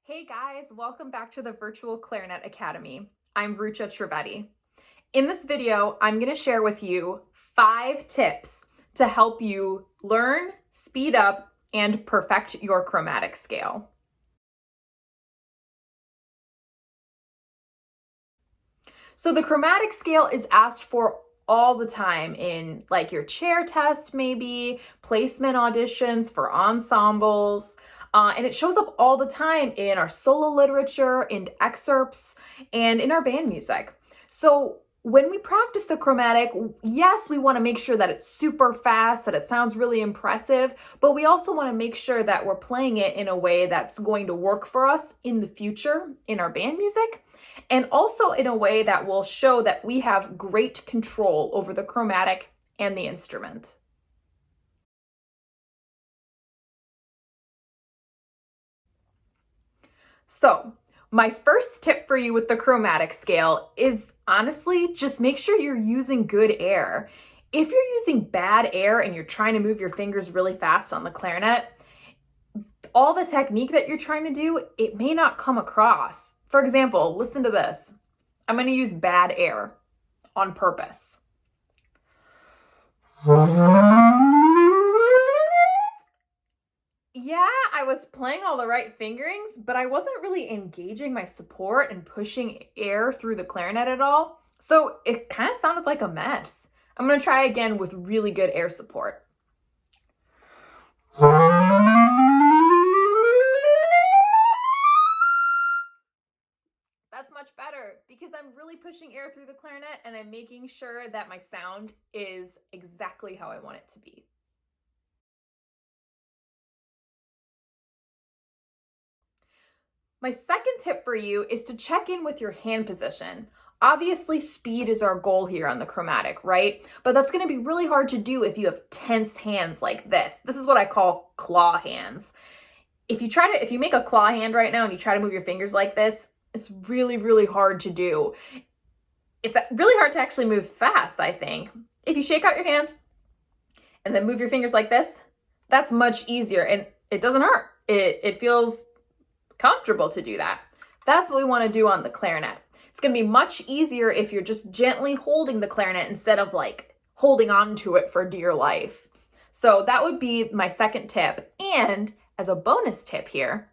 Hey guys, welcome back to the Virtual Clarinet Academy. I'm Rucha Trivedi. In this video, I'm going to share with you 5 tips to help you learn, speed up, and perfect your chromatic scale. So the chromatic scale is asked for all the time in like your chair test, maybe placement auditions for ensembles. And it shows up all the time in our solo literature, in excerpts, and in our band music. So when we practice the chromatic, yes, we want to make sure that it's super fast, that it sounds really impressive, but we also want to make sure that we're playing it in a way that's going to work for us in the future in our band music, and also in a way that will show that we have great control over the chromatic and the instrument. So, my first tip for you with the chromatic scale is honestly, just make sure you're using good air. If you're using bad air and you're trying to move your fingers really fast on the clarinet, all the technique that you're trying to do, it may not come across. For example, listen to this. I'm going to use bad air on purpose. Yeah, I was playing all the right fingerings, but I wasn't really engaging my support and pushing air through the clarinet at all. So it kind of sounded like a mess. I'm going to try again with really good air support. That's much better because I'm really pushing air through the clarinet and I'm making sure that my sound is exactly how I want it to be. My second tip for you is to check in with your hand position. Obviously, speed is our goal here on the chromatic, right? But that's going to be really hard to do if you have tense hands like this. This is what I call claw hands. If you make a claw hand right now and you try to move your fingers like this, it's really, really hard to do. It's really hard to actually move fast, I think. If you shake out your hand and then move your fingers like this, that's much easier and it doesn't hurt. It feels comfortable to do that. That's what we want to do on the clarinet. It's going to be much easier if you're just gently holding the clarinet instead of like holding on to it for dear life. So that would be my second tip. And as a bonus tip here,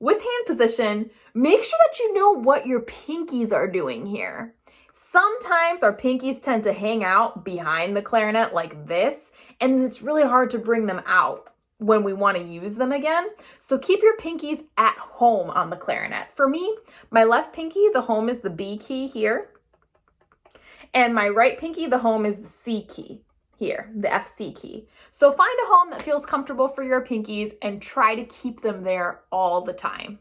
with hand position, make sure that you know what your pinkies are doing here. Sometimes our pinkies tend to hang out behind the clarinet like this, and it's really hard to bring them out when we want to use them again. So keep your pinkies at home on the clarinet. For me, my left pinky, the home is the B key here. And my right pinky, the home is the C key here, the FC key. So find a home that feels comfortable for your pinkies and try to keep them there all the time.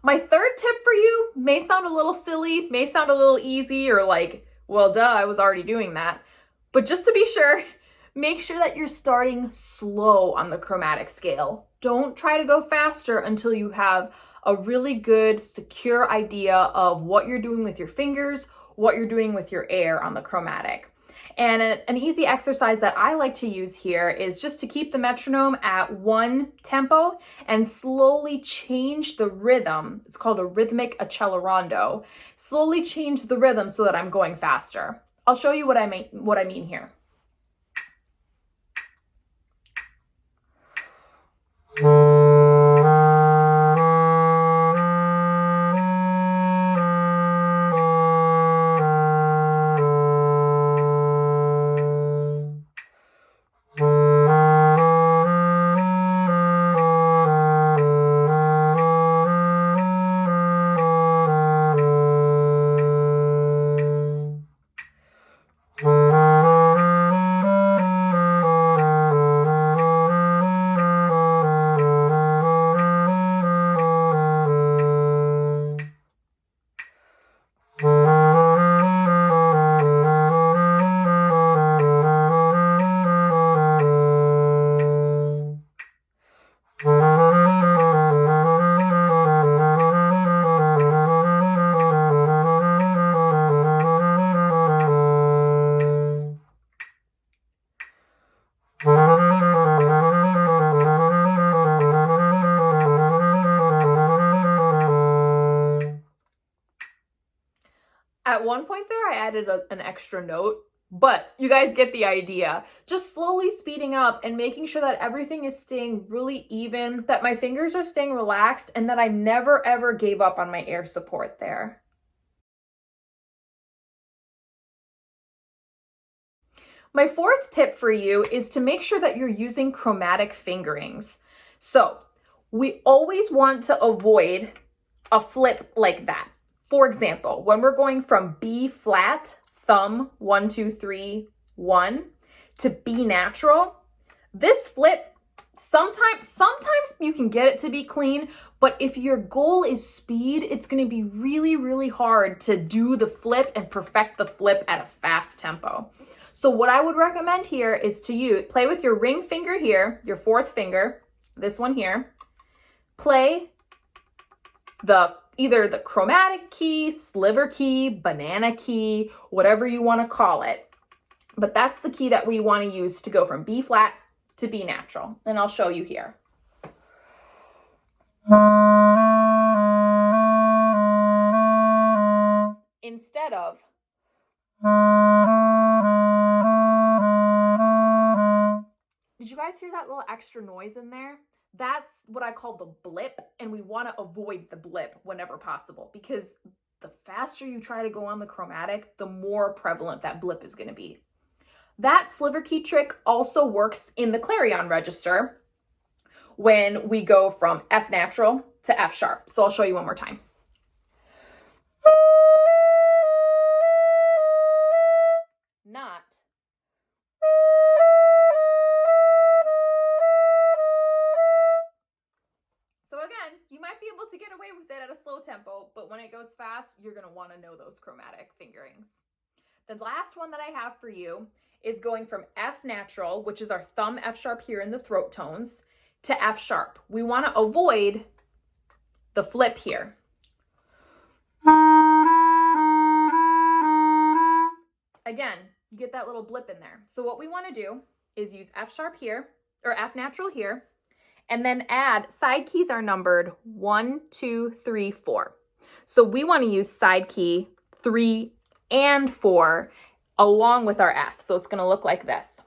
My third tip for you may sound a little silly, may sound a little easy or like, well, duh, I was already doing that. But just to be sure, make sure that you're starting slow on the chromatic scale. Don't try to go faster until you have a really good, secure idea of what you're doing with your fingers, what you're doing with your air on the chromatic. And an easy exercise that I like to use here is just to keep the metronome at one tempo and slowly change the rhythm. It's called a rhythmic accelerando. Slowly change the rhythm so that I'm going faster. I'll show you what I mean here. At one point there, I added an extra note, but you guys get the idea. Just slowly speeding up and making sure that everything is staying really even, that my fingers are staying relaxed, and that I never ever gave up on my air support there. My fourth tip for you is to make sure that you're using chromatic fingerings. So we always want to avoid a flip like that. For example, when we're going from B flat, thumb, 1, 2, 3, 1, to B natural, this flip, sometimes you can get it to be clean, but if your goal is speed, it's going to be really, really hard to do the flip and perfect the flip at a fast tempo. So what I would recommend here is to play with your ring finger here, your fourth finger, this one here. Play either the chromatic key, sliver key, banana key, whatever you want to call it. But that's the key that we want to use to go from B flat to B natural. And I'll show you here. Instead of did you guys hear that little extra noise in there? That's what I call the blip, and we want to avoid the blip whenever possible, because the faster you try to go on the chromatic, the more prevalent that blip is going to be. That sliver key trick also works in the clarion register when we go from F natural to F sharp. So I'll show you one more time. Not. So again, you might be able to get away with it at a slow tempo, but when it goes fast, you're going to want to know those chromatic fingerings. The last one that I have for you is going from F natural, which is our thumb F sharp here in the throat tones, to F sharp. We want to avoid the flip here. Again, you get that little blip in there. So what we want to do is use F sharp here, or F natural here, and then add, side keys are numbered 1, 2, 3, 4. So we want to use side key 3 and 4 along with our F. So it's going to look like this.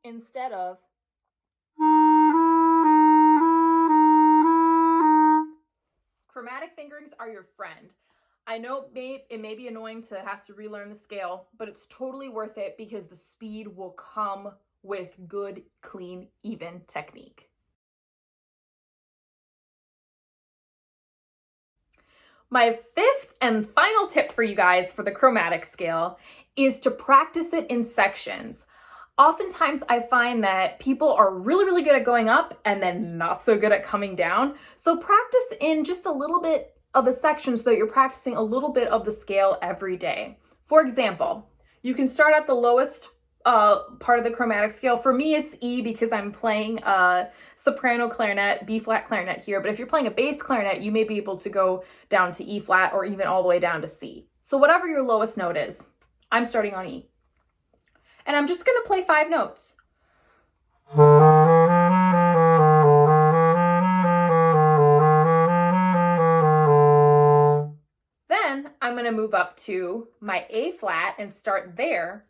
Instead of chromatic fingerings are your friend. I know it may be annoying to have to relearn the scale, but it's totally worth it because the speed will come with good, clean, even technique. My fifth and final tip for you guys for the chromatic scale is to practice it in sections. Oftentimes I find that people are really, really good at going up and then not so good at coming down. So practice in just a little bit of a section so that you're practicing a little bit of the scale every day. For example, you can start at the lowest part of the chromatic scale. For me, it's E because I'm playing a soprano clarinet, B flat clarinet here. But if you're playing a bass clarinet, you may be able to go down to E flat or even all the way down to C. So whatever your lowest note is, I'm starting on E. And I'm just going to play 5 notes. Then I'm going to move up to my A flat and start there.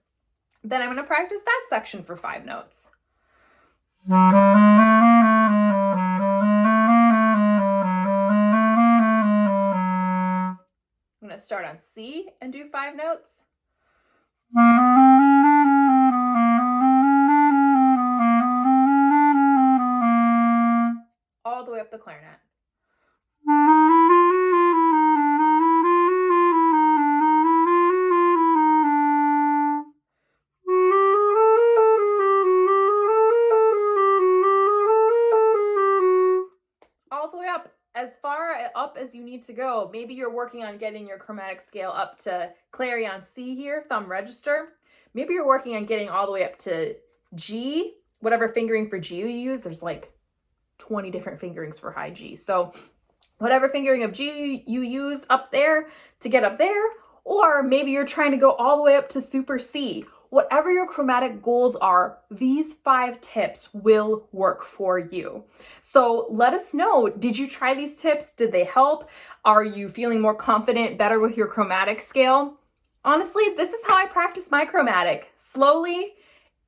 Then I'm going to practice that section for 5 notes. I'm going to start on C and do 5 notes. All the way up the clarinet. All the way up, as far up as you need to go. Maybe you're working on getting your chromatic scale up to clarion C here, thumb register. Maybe you're working on getting all the way up to G, whatever fingering for G you use. There's like 20 different fingerings for high G. So whatever fingering of G you use up there to get up there, or maybe you're trying to go all the way up to super C. whatever your chromatic goals are, these 5 tips will work for you. So let us know, did you try these tips? Did they help? Are you feeling more confident, better with your chromatic scale? Honestly, this is how I practice my chromatic. Slowly,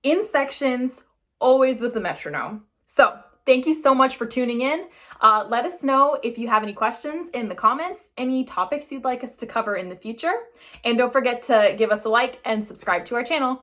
in sections, always with the metronome. So thank you so much for tuning in. Let us know if you have any questions in the comments, any topics you'd like us to cover in the future. And don't forget to give us a like and subscribe to our channel.